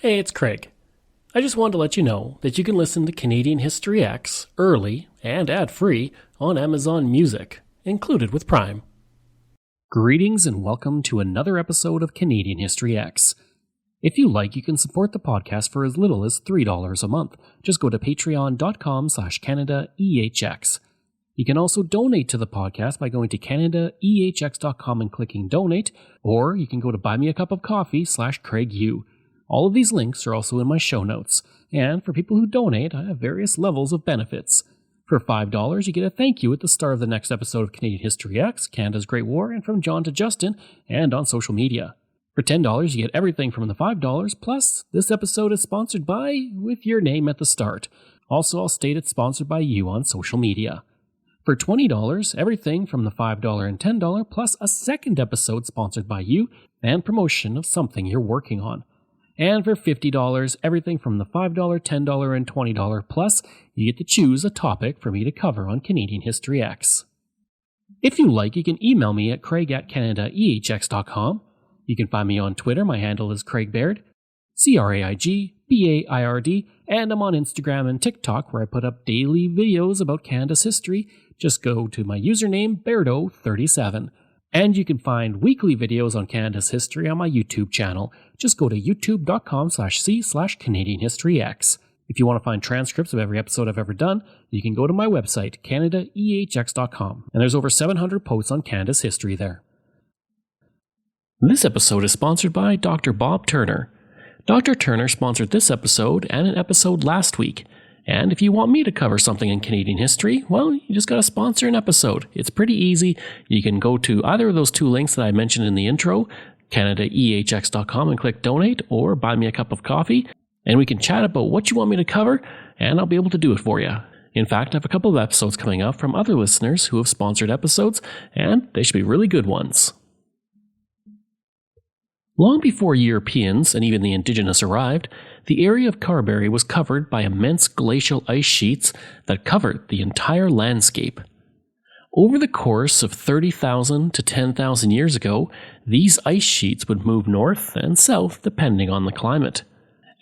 Hey, it's Craig. I just wanted to let you know that you can listen to Canadian History X early and ad-free on Amazon Music, included with Prime. Greetings and welcome to another episode of Canadian History X. If you like, you can support the podcast for as little as $3 a month. Just go to patreon.com/CanadaEHX. You can also donate to the podcast by going to CanadaEHX.com and clicking donate, or you can go to buymeacupofcoffee/CraigU. All of these links are also in my show notes, and for people who donate, I have various levels of benefits. For $5, you get a thank you at the start of the next episode of Canadian History X, Canada's Great War, and from John to Justin, and on social media. For $10, you get everything from the $5, plus this episode is sponsored by, with your name at the start. Also, I'll state it's sponsored by you on social media. For $20, everything from the $5 and $10, plus a second episode sponsored by you, and promotion of something you're working on. And for $50, everything from the $5, $10, and $20 plus, you get to choose a topic for me to cover on Canadian History X. If you like, you can email me at craig@canadaehx.com. You can find me on Twitter. My handle is Craig Baird, CraigBaird, and I'm on Instagram and TikTok where I put up daily videos about Canada's history. Just go to my username, Bairdo37. And you can find weekly videos on Canada's history on my YouTube channel. Just go to youtube.com/c/CanadianHistoryX. If you want to find transcripts of every episode I've ever done, you can go to my website, CanadaEHX.com. And there's over 700 posts on Canada's history there. This episode is sponsored by Dr. Bob Turner. Dr. Turner sponsored this episode and an episode last week. And if you want me to cover something in Canadian history, well, you just gotta sponsor an episode. It's pretty easy. You can go to either of those two links that I mentioned in the intro, CanadaEHX.com, and click donate, or buy me a cup of coffee, and we can chat about what you want me to cover, and I'll be able to do it for you. In fact, I have a couple of episodes coming up from other listeners who have sponsored episodes, and they should be really good ones. Long before Europeans and even the Indigenous arrived, the area of Carberry was covered by immense glacial ice sheets that covered the entire landscape. Over the course of 30,000 to 10,000 years ago, these ice sheets would move north and south depending on the climate.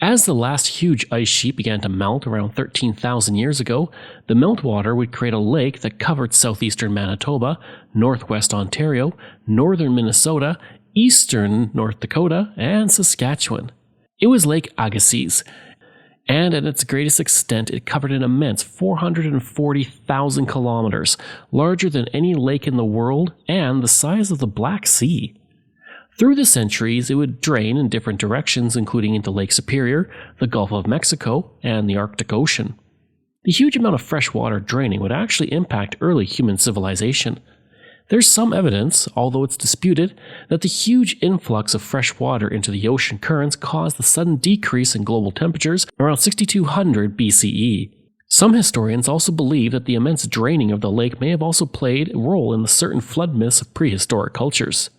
As the last huge ice sheet began to melt around 13,000 years ago, the meltwater would create a lake that covered southeastern Manitoba, northwest Ontario, northern Minnesota, eastern North Dakota, and Saskatchewan. It was Lake Agassiz, and at its greatest extent it covered an immense 440,000 kilometers, larger than any lake in the world and the size of the Black Sea. Through the centuries, it would drain in different directions, including into Lake Superior, the Gulf of Mexico, and the Arctic Ocean. The huge amount of fresh water draining would actually impact early human civilization. There's some evidence, although it's disputed, that the huge influx of fresh water into the ocean currents caused the sudden decrease in global temperatures around 6200 BCE. Some historians also believe that the immense draining of the lake may have also played a role in the certain flood myths of prehistoric cultures.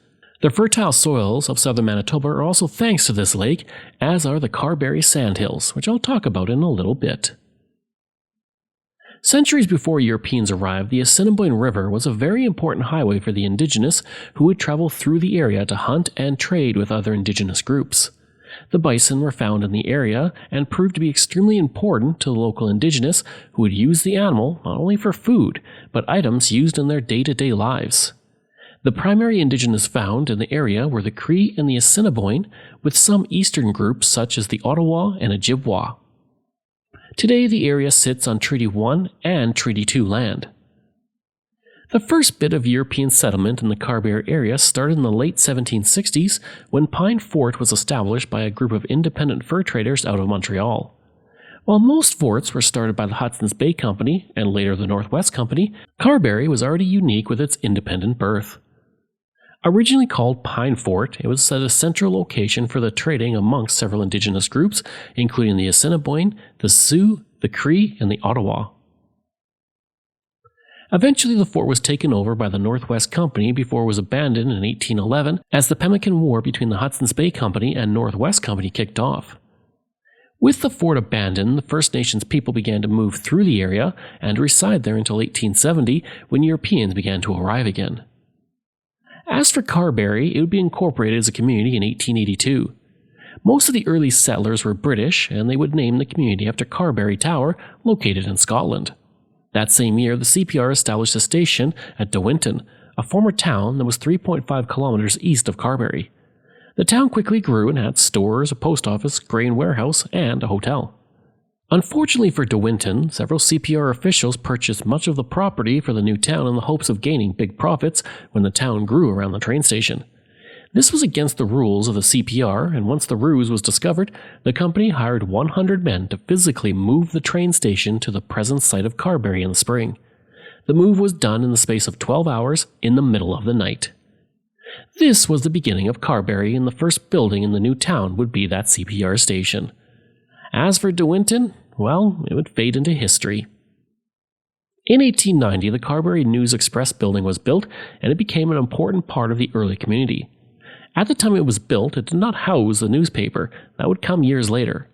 The fertile soils of southern Manitoba are also thanks to this lake, as are the Carberry sandhills, which I'll talk about in a little bit. Centuries before Europeans arrived, the Assiniboine River was a very important highway for the Indigenous who would travel through the area to hunt and trade with other Indigenous groups. The bison were found in the area and proved to be extremely important to the local Indigenous who would use the animal not only for food, but items used in their day-to-day lives. The primary Indigenous found in the area were the Cree and the Assiniboine, with some eastern groups such as the Ottawa and Ojibwa. Today, the area sits on Treaty 1 and Treaty 2 land. The first bit of European settlement in the Carberry area started in the late 1760s when Pine Fort was established by a group of independent fur traders out of Montreal. While most forts were started by the Hudson's Bay Company and later the Northwest Company, Carberry was already unique with its independent birth. Originally called Pine Fort, it was at a central location for the trading amongst several Indigenous groups, including the Assiniboine, the Sioux, the Cree, and the Ottawa. Eventually the fort was taken over by the Northwest Company before it was abandoned in 1811 as the Pemmican War between the Hudson's Bay Company and Northwest Company kicked off. With the fort abandoned, the First Nations people began to move through the area and reside there until 1870 when Europeans began to arrive again. As for Carberry, it would be incorporated as a community in 1882. Most of the early settlers were British, and they would name the community after Carberry Tower, located in Scotland. That same year, the CPR established a station at De Winton, a former town that was 3.5 kilometers east of Carberry. The town quickly grew and had stores, a post office, grain warehouse, and a hotel. Unfortunately for De Winton, several CPR officials purchased much of the property for the new town in the hopes of gaining big profits when the town grew around the train station. This was against the rules of the CPR, and once the ruse was discovered, the company hired 100 men to physically move the train station to the present site of Carberry in the spring. The move was done in the space of 12 hours in the middle of the night. This was the beginning of Carberry, and the first building in the new town would be that CPR station. As for De Winton, well, it would fade into history. In 1890, the Carberry News Express building was built, and it became an important part of the early community. At the time it was built, it did not house the newspaper. That would come years later.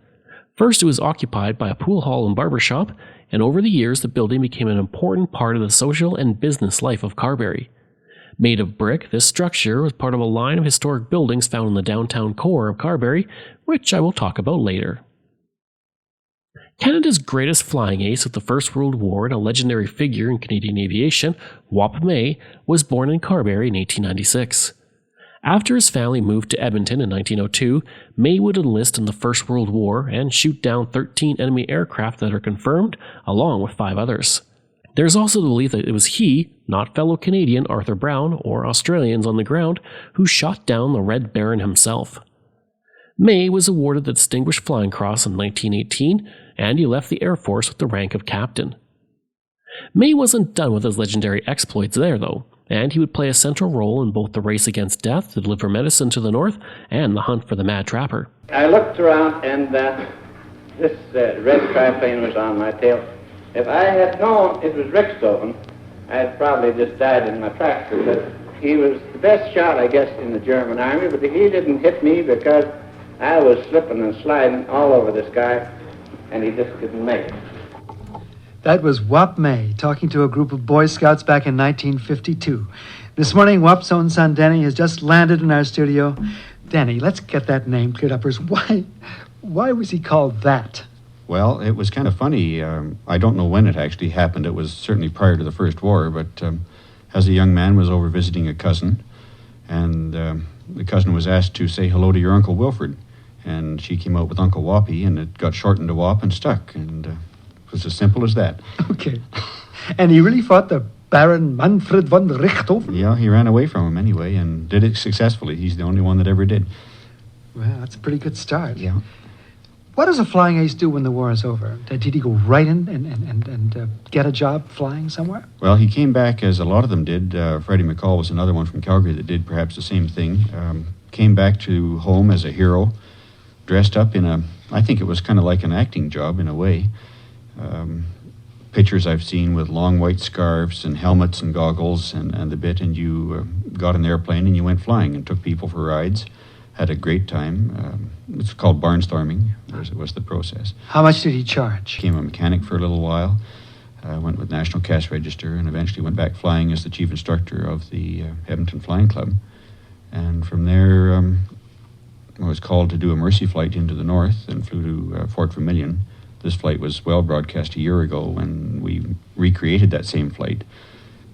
First, it was occupied by a pool hall and barber shop, and over the years the building became an important part of the social and business life of Carberry. Made of brick, this structure was part of a line of historic buildings found in the downtown core of Carberry, which I will talk about later. Canada's greatest flying ace of the First World War and a legendary figure in Canadian aviation, Wap May, was born in Carberry in 1896. After his family moved to Edmonton in 1902, May would enlist in the First World War and shoot down 13 enemy aircraft that are confirmed, along with 5 others. There is also the belief that it was he, not fellow Canadian Arthur Brown or Australians on the ground, who shot down the Red Baron himself. May was awarded the Distinguished Flying Cross in 1918, and he left the Air Force with the rank of captain. May wasn't done with his legendary exploits there, though, and he would play a central role in both the race against death to deliver medicine to the north and the hunt for the Mad Trapper. I looked around, and this red triplane was on my tail. If I had known it was Rickstoven, I had probably just died in my tracks. But he was the best shot, I guess, in the German army, but he didn't hit me because I was slipping and sliding all over this guy, and he just couldn't make it. That was Wap May talking to a group of Boy Scouts back in 1952. This morning, Wap's own son, Danny, has just landed in our studio. Danny, let's get that name cleared up. Why was he called that? Well, it was kind of funny. I don't know when it actually happened. It was certainly prior to the First War, but as a young man was over visiting a cousin, and the cousin was asked to say hello to your Uncle Wilfred, and she came out with Uncle Wappy, and it got shortened to Wap and stuck, and it was as simple as that. Okay. And he really fought the Baron Manfred von Richthofen? Yeah, he ran away from him anyway, and did it successfully. He's the only one that ever did. Well, that's a pretty good start. Yeah. What does a flying ace do when the war is over? Did he go right in and get a job flying somewhere? Well, he came back, as a lot of them did. Freddie McCall was another one from Calgary that did perhaps the same thing. Came back to home as a hero, dressed up in I think it was kind of like an acting job in a way. Pictures I've seen with long white scarves and helmets and goggles and the bit, and you got an airplane and you went flying and took people for rides. Had a great time. It's called barnstorming, was the process. How much did he charge? Became a mechanic for a little while. Went with National Cash Register and eventually went back flying as the chief instructor of the Edmonton Flying Club. And from there, I was called to do a mercy flight into the north and flew to Fort Vermilion. This flight was well broadcast a year ago when we recreated that same flight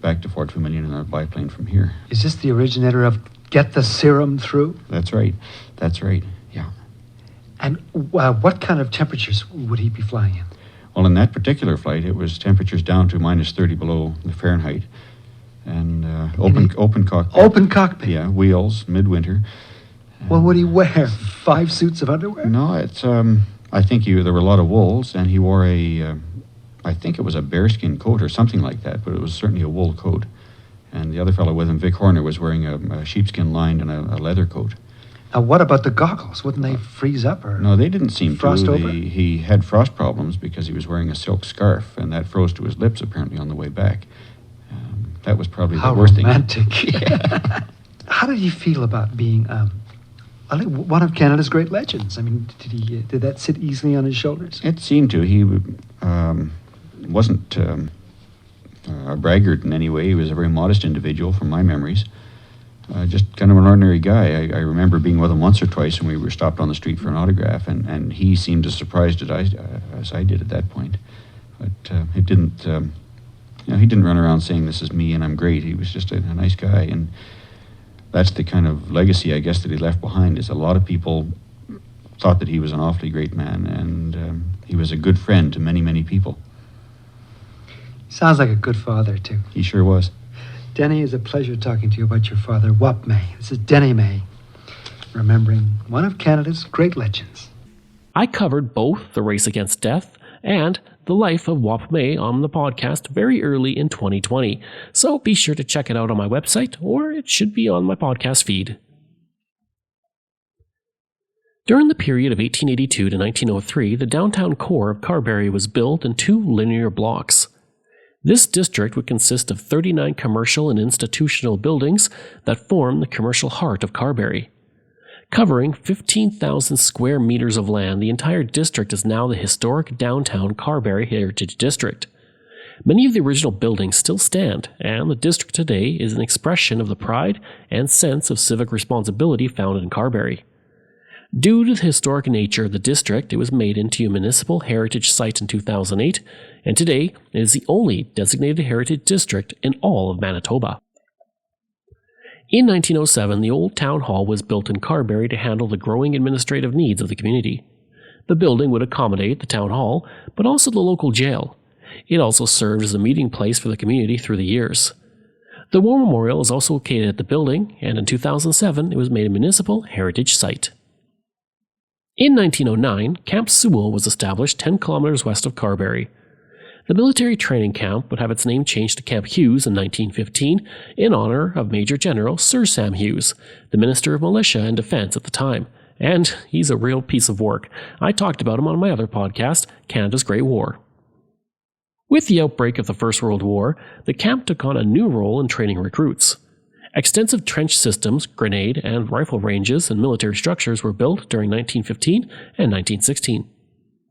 back to Fort Vermilion in a biplane from here. Is this the originator of Get the Serum Through? That's right, yeah. And what kind of temperatures would he be flying in? Well, in that particular flight, it was temperatures down to minus 30 below the Fahrenheit. And open cockpit. Open cockpit? Yeah, wheels, midwinter. Well, would he wear 5 suits of underwear? No, it's, I think there were a lot of wools, and he wore I think it was a bearskin coat or something like that, but it was certainly a wool coat. And the other fellow with him, Vic Horner, was wearing a sheepskin lined and a leather coat. Now, what about the goggles? Wouldn't they freeze up or No, they didn't seem frost to. over? He had frost problems because he was wearing a silk scarf, and that froze to his lips apparently on the way back. That was probably the worst thing. How romantic. Yeah. How did he feel about being one of Canada's great legends? I mean, did that sit easily on his shoulders? It seemed to. He wasn't... a braggart in any way. He was a very modest individual from my memories. just kind of an ordinary guy. I remember being with him once or twice, and we were stopped on the street for an autograph, and he seemed as surprised as I did at that point. But it didn't, he didn't run around saying, "This is me and I'm great." He was just a nice guy, and that's the kind of legacy, I guess, that he left behind. Is a lot of people thought that he was an awfully great man, and he was a good friend to many, many people. Sounds like a good father, too. He sure was. Denny, it's a pleasure talking to you about your father, Wap May. This is Denny May, remembering one of Canada's great legends. I covered both The Race Against Death and The Life of Wap May on the podcast very early in 2020, so be sure to check it out on my website, or it should be on my podcast feed. During the period of 1882 to 1903, the downtown core of Carberry was built in 2 linear blocks. This district would consist of 39 commercial and institutional buildings that form the commercial heart of Carberry. Covering 15,000 square meters of land, the entire district is now the historic downtown Carberry Heritage District. Many of the original buildings still stand, and the district today is an expression of the pride and sense of civic responsibility found in Carberry. Due to the historic nature of the district, it was made into a municipal heritage site in 2008, and today it is the only designated heritage district in all of Manitoba. In 1907, the old town hall was built in Carberry to handle the growing administrative needs of the community. The building would accommodate the town hall, but also the local jail. It also served as a meeting place for the community through the years. The War Memorial is also located at the building, and in 2007 it was made a municipal heritage site. In 1909, Camp Sewell was established 10 kilometers west of Carberry. The military training camp would have its name changed to Camp Hughes in 1915 in honor of Major General Sir Sam Hughes, the Minister of Militia and Defence at the time, and he's a real piece of work. I talked about him on my other podcast, Canada's Great War. With the outbreak of the First World War, the camp took on a new role in training recruits. Extensive trench systems, grenade and rifle ranges, and military structures were built during 1915 and 1916.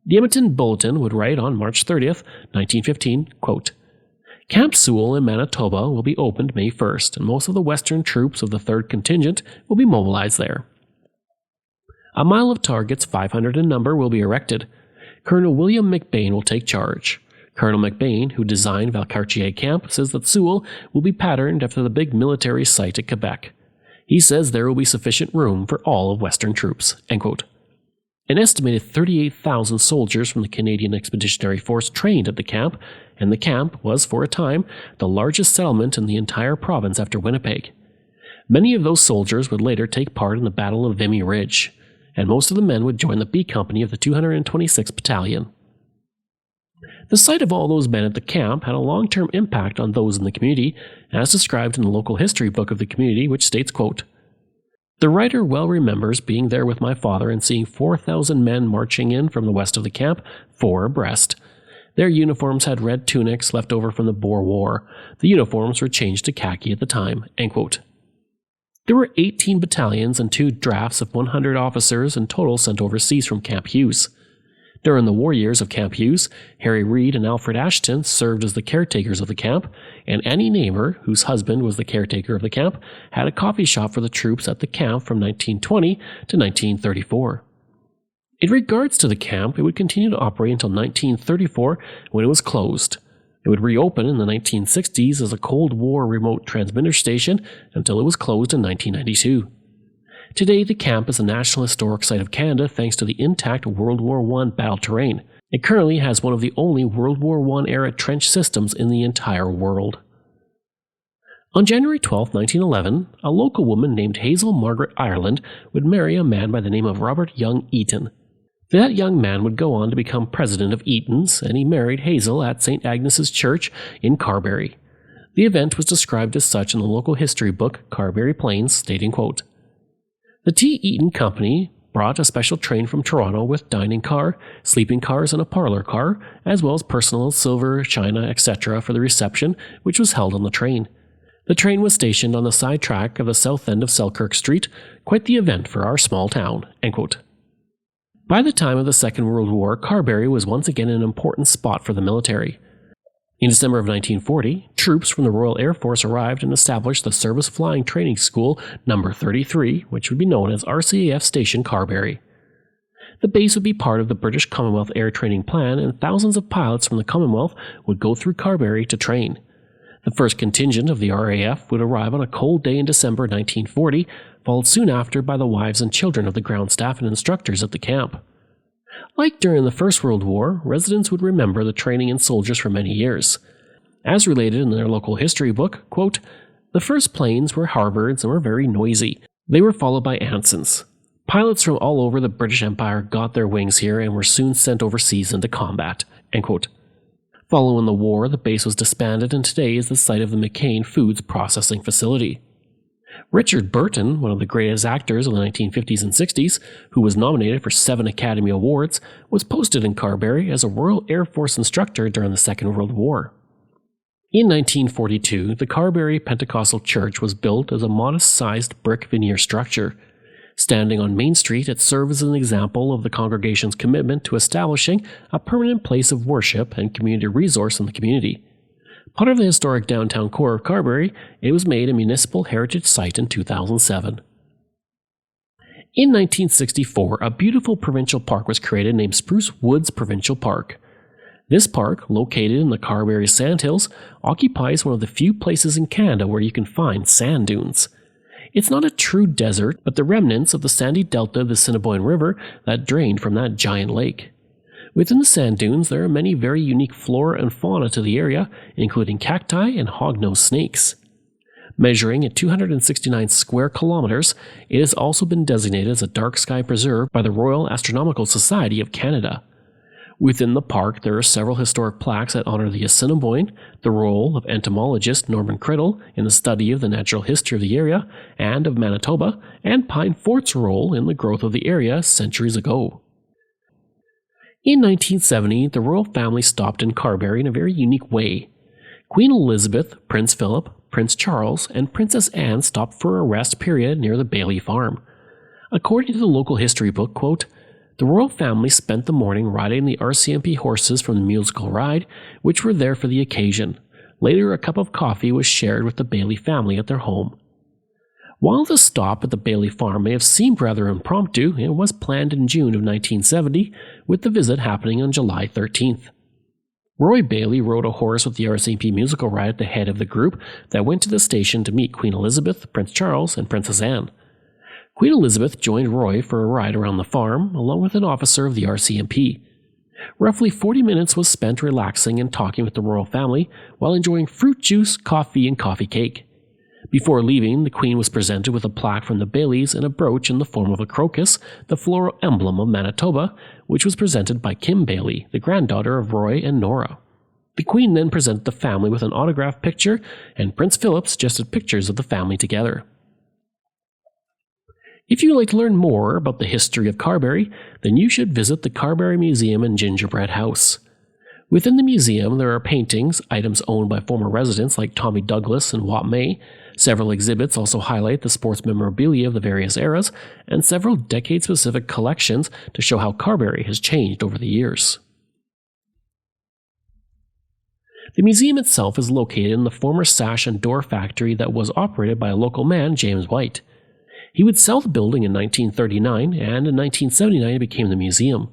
The Edmonton Bulletin would write on March 30th, 1915, quote, "Camp Sewell in Manitoba will be opened May 1st, and most of the Western troops of the 3rd Contingent will be mobilized there. A mile of targets, 500 in number, will be erected. Colonel William McBain will take charge. Colonel McBain, who designed Valcartier Camp, says that Sewell will be patterned after the big military site at Quebec. He says there will be sufficient room for all of Western troops." End quote. An estimated 38,000 soldiers from the Canadian Expeditionary Force trained at the camp, and the camp was, for a time, the largest settlement in the entire province after Winnipeg. Many of those soldiers would later take part in the Battle of Vimy Ridge, and most of the men would join the B Company of the 226th Battalion. The sight of all those men at the camp had a long-term impact on those in the community, as described in the local history book of the community, which states, quote, "The writer well remembers being there with my father and seeing 4,000 men marching in from the west of the camp, 4 abreast. Their uniforms had red tunics left over from the Boer War. The uniforms were changed to khaki at the time." End quote. There were 18 battalions and 2 drafts of 100 officers in total sent overseas from Camp Hughes. During the war years of Camp Hughes, Harry Reid and Alfred Ashton served as the caretakers of the camp, and Annie Neighbor, whose husband was the caretaker of the camp, had a coffee shop for the troops at the camp from 1920 to 1934. In regards to the camp, it would continue to operate until 1934 when it was closed. It would reopen in the 1960s as a Cold War remote transmitter station until it was closed in 1992. Today, the camp is a National Historic Site of Canada thanks to the intact World War I battle terrain. It currently has one of the only World War I-era trench systems in the entire world. On January 12, 1911, a local woman named Hazel Margaret Ireland would marry a man by the name of Robert Young Eaton. That young man would go on to become president of Eaton's, and he married Hazel at St. Agnes's Church in Carberry. The event was described as such in the local history book Carberry Plains, stating, quote, "The T. Eaton Company brought a special train from Toronto with dining car, sleeping cars, and a parlor car, as well as personal silver, china, etc. for the reception, which was held on the train. The train was stationed on the side track of the south end of Selkirk Street, quite the event for our small town." End quote. By the time of the Second World War, Carberry was once again an important spot for the military. In December of 1940, troops from the Royal Air Force arrived and established the Service Flying Training School No. 33, which would be known as RCAF Station Carberry. The base would be part of the British Commonwealth Air Training Plan, and thousands of pilots from the Commonwealth would go through Carberry to train. The first contingent of the RAF would arrive on a cold day in December 1940, followed soon after by the wives and children of the ground staff and instructors at the camp. Like during the First World War, residents would remember the training and soldiers for many years. As related in their local history book, quote, "The first planes were Harvards and were very noisy. They were followed by Ansons. Pilots from all over the British Empire got their wings here and were soon sent overseas into combat." End quote. Following the war, the base was disbanded and today is the site of the McCain Foods Processing Facility. Richard Burton, one of the greatest actors of the 1950s and 60s, who was nominated for 7 Academy Awards, was posted in Carberry as a Royal Air Force instructor during the Second World War. In 1942, the Carberry Pentecostal Church was built as a modest-sized brick veneer structure. Standing on Main Street, it serves as an example of the congregation's commitment to establishing a permanent place of worship and community resource in the community. Part of the historic downtown core of Carberry, it was made a municipal heritage site in 2007. In 1964, a beautiful provincial park was created named Spruce Woods Provincial Park. This park, located in the Carberry Sandhills, occupies one of the few places in Canada where you can find sand dunes. It's not a true desert, but the remnants of the sandy delta of the Assiniboine River that drained from that giant lake. Within the sand dunes, there are many very unique flora and fauna to the area, including cacti and hognose snakes. Measuring at 269 square kilometers, it has also been designated as a dark sky preserve by the Royal Astronomical Society of Canada. Within the park, there are several historic plaques that honor the Assiniboine, the role of entomologist Norman Criddle in the study of the natural history of the area and of Manitoba, and Pine Fort's role in the growth of the area centuries ago. In 1970, the royal family stopped in Carberry in a very unique way. Queen Elizabeth, Prince Philip, Prince Charles, and Princess Anne stopped for a rest period near the Bailey farm. According to the local history book, quote, "The royal family spent the morning riding the RCMP horses from the musical ride, which were there for the occasion. Later, a cup of coffee was shared with the Bailey family at their home." While the stop at the Bailey farm may have seemed rather impromptu, it was planned in June of 1970, with the visit happening on July 13th. Roy Bailey rode a horse with the RCMP musical ride at the head of the group that went to the station to meet Queen Elizabeth, Prince Charles, and Princess Anne. Queen Elizabeth joined Roy for a ride around the farm, along with an officer of the RCMP. Roughly 40 minutes was spent relaxing and talking with the royal family while enjoying fruit juice, coffee, and coffee cake. Before leaving, the Queen was presented with a plaque from the Baileys and a brooch in the form of a crocus, the floral emblem of Manitoba, which was presented by Kim Bailey, the granddaughter of Roy and Nora. The Queen then presented the family with an autographed picture, and Prince Philip suggested pictures of the family together. If you'd like to learn more about the history of Carberry, then you should visit the Carberry Museum and Gingerbread House. Within the museum, there are paintings, items owned by former residents like Tommy Douglas and Wap May. Several exhibits also highlight the sports memorabilia of the various eras, and several decade-specific collections to show how Carberry has changed over the years. The museum itself is located in the former sash and door factory that was operated by a local man, James White. He would sell the building in 1939, and in 1979 it became the museum.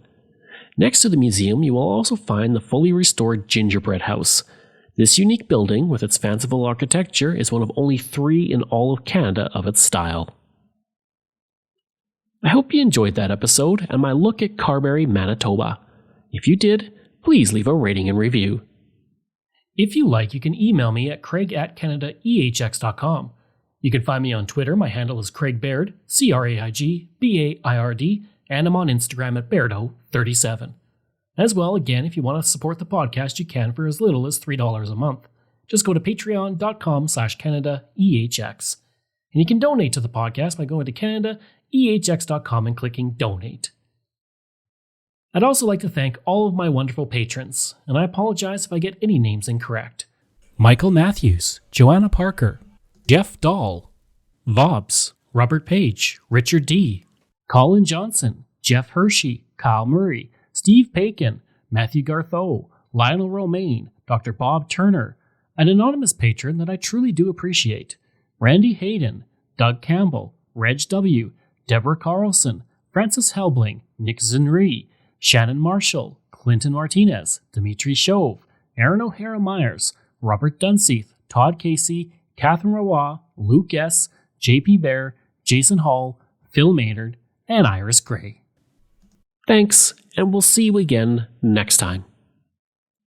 Next to the museum, you will also find the fully restored Gingerbread House. This unique building, with its fanciful architecture, is one of only 3 in all of Canada of its style. I hope you enjoyed that episode and my look at Carberry, Manitoba. If you did, please leave a rating and review. If you like, you can email me at craig@canadaehx.com. You can find me on Twitter. My handle is Craig Baird, CraigBaird, and I'm on Instagram at Bairdo37. As well, again, if you want to support the podcast, you can for as little as $3 a month. Just go to patreon.com/CanadaEHX. And you can donate to the podcast by going to CanadaEHX.com and clicking Donate. I'd also like to thank all of my wonderful patrons, and I apologize if I get any names incorrect. Michael Matthews, Joanna Parker, Jeff Dahl, Vobs, Robert Page, Richard D., Colin Johnson, Jeff Hershey, Kyle Murray, Steve Pakin, Matthew Gartho, Lionel Romaine, Dr. Bob Turner, an anonymous patron that I truly do appreciate, Randy Hayden, Doug Campbell, Reg W., Deborah Carlson, Francis Helbling, Nick Zinri, Shannon Marshall, Clinton Martinez, Dimitri Chauve, Aaron O'Hara Myers, Robert Dunseith, Todd Casey, Catherine Rawa, Luke S., JP Bear, Jason Hall, Phil Maynard, and Iris Gray. Thanks, and we'll see you again next time.